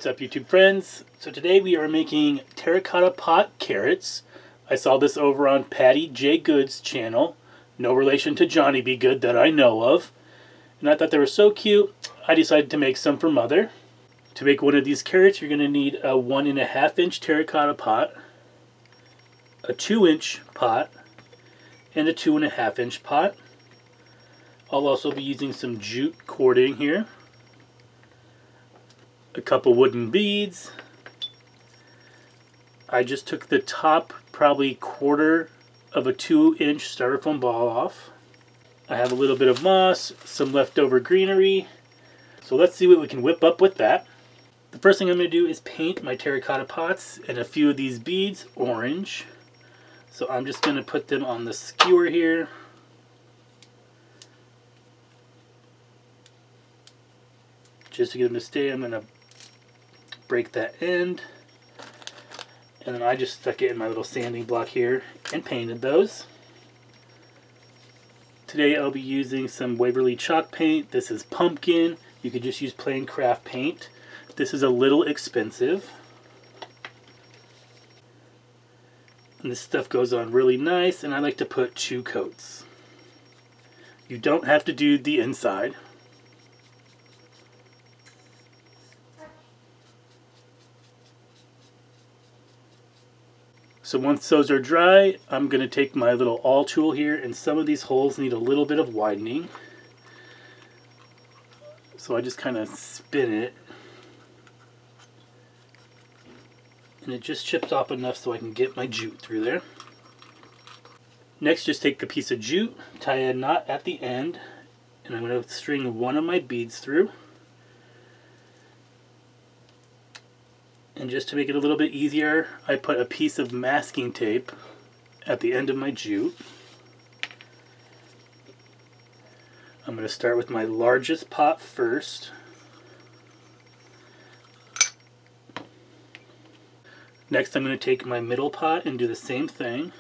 What's up, YouTube friends? So today we are making terracotta pot carrots. I saw this over on Patty J. Good's channel. No relation to Johnny B. Good that I know of. And I thought they were so cute, I decided to make some for Mother. To make one of these carrots, you're going to need a 1.5 inch terracotta pot, a 2-inch pot, and a 2.5 inch pot. I'll also be using some jute cording here, a couple wooden beads. I just took the top probably quarter of a 2-inch styrofoam ball off. I have a little bit of moss, some leftover greenery. So let's see what we can whip up with that. The first thing I'm going to do is paint my terracotta pots and a few of these beads orange. So I'm just going to put them on the skewer here. Just to get them to stay, I'm going to break that end. And then I just stuck it in my little sanding block here and painted those. Today I'll be using some Waverly chalk paint. This is pumpkin. You could just use plain craft paint. This is a little expensive. And this stuff goes on really nice, and I like to put 2 coats. You don't have to do the inside. So once those are dry, I'm going to take my little awl tool here, and some of these holes need a little bit of widening. So I just kind of spin it. And it just chips off enough so I can get my jute through there. Next, just take a piece of jute, tie a knot at the end, and I'm going to string one of my beads through. And just to make it a little bit easier, I put a piece of masking tape at the end of my jute. I'm going to start with my largest pot first. Next, I'm going to take my middle pot and do the same thing.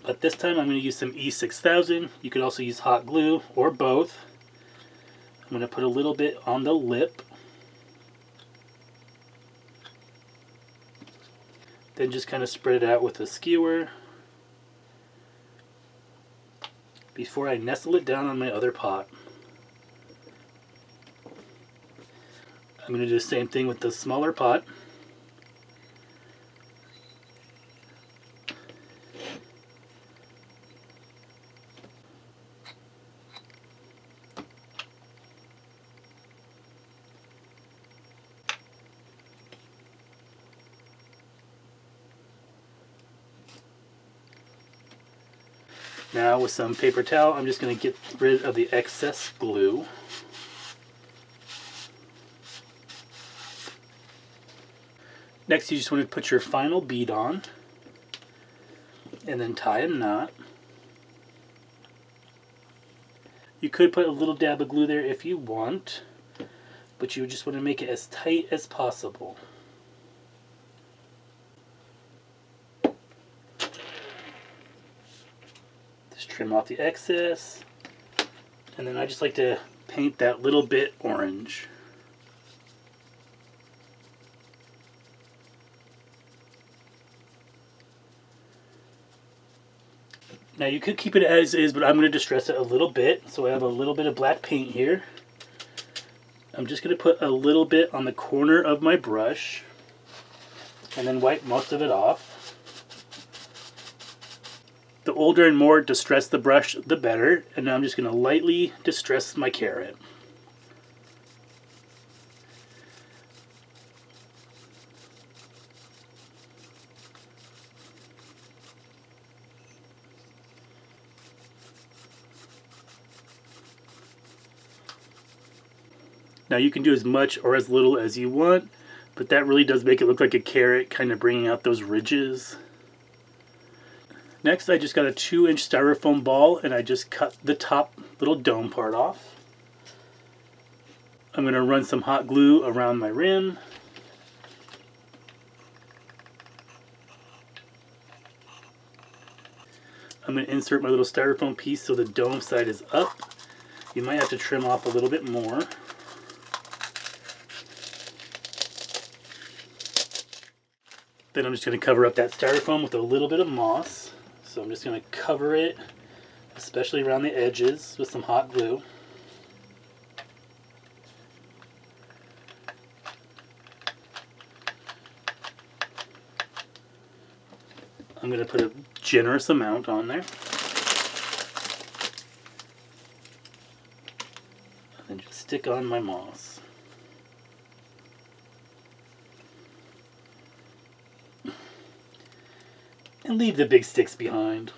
But this time I'm going to use some E6000. You could also use hot glue or both. I'm going to put a little bit on the lip. Then just kind of spread it out with a skewer before I nestle it down on my other pot. I'm going to do the same thing with the smaller pot. Now with some paper towel, I'm just going to get rid of the excess glue. Next, you just want to put your final bead on and then tie a knot. You could put a little dab of glue there if you want, but you just want to make it as tight as possible. Trim off the excess, and then I just like to paint that little bit orange. Now you could keep it as is, but I'm going to distress it a little bit, so I have a little bit of black paint here. I'm just going to put a little bit on the corner of my brush and then wipe most of it off. The older and more distressed the brush, the better. And now I'm just going to lightly distress my carrot. Now you can do as much or as little as you want, but that really does make it look like a carrot, kind of bringing out those ridges. Next, I just got a 2-inch styrofoam ball, and I just cut the top little dome part off. I'm going to run some hot glue around my rim. I'm going to insert my little styrofoam piece so the dome side is up. You might have to trim off a little bit more. Then I'm just going to cover up that styrofoam with a little bit of moss. So I'm just going to cover it, especially around the edges, with some hot glue. I'm going to put a generous amount on there. And then just stick on my moss. And leave the big sticks behind.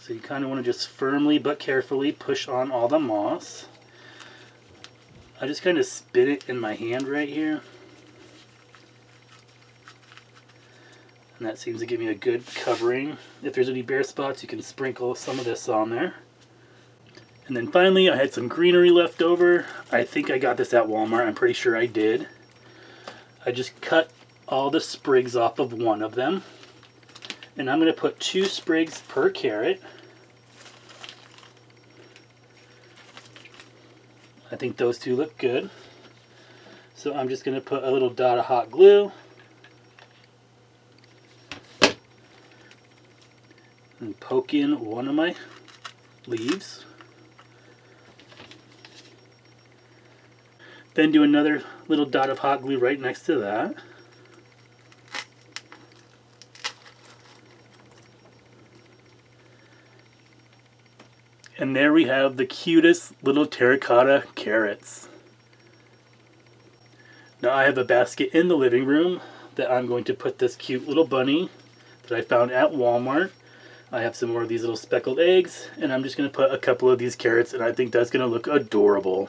So you kind of want to just firmly but carefully push on all the moss. I just kind of spin it in my hand right here. And that seems to give me a good covering. If there's any bare spots, you can sprinkle some of this on there. And then finally, I had some greenery left over. I think I got this at Walmart. I'm pretty sure I did. I just cut all the sprigs off of one of them. And I'm going to put 2 sprigs per carrot. I think those 2 look good. So I'm just going to put a little dot of hot glue. And poke in one of my leaves. Then do another little dot of hot glue right next to that. And there we have the cutest little terracotta carrots. Now I have a basket in the living room that I'm going to put this cute little bunny that I found at Walmart. I have some more of these little speckled eggs, and I'm just going to put a couple of these carrots, and I think that's going to look adorable.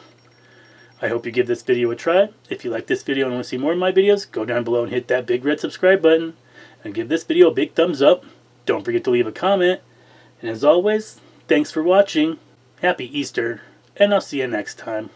I hope you give this video a try. If you like this video and want to see more of my videos, go down below and hit that big red subscribe button, and give this video a big thumbs up. Don't forget to leave a comment, and as always, thanks for watching, happy Easter, and I'll see you next time.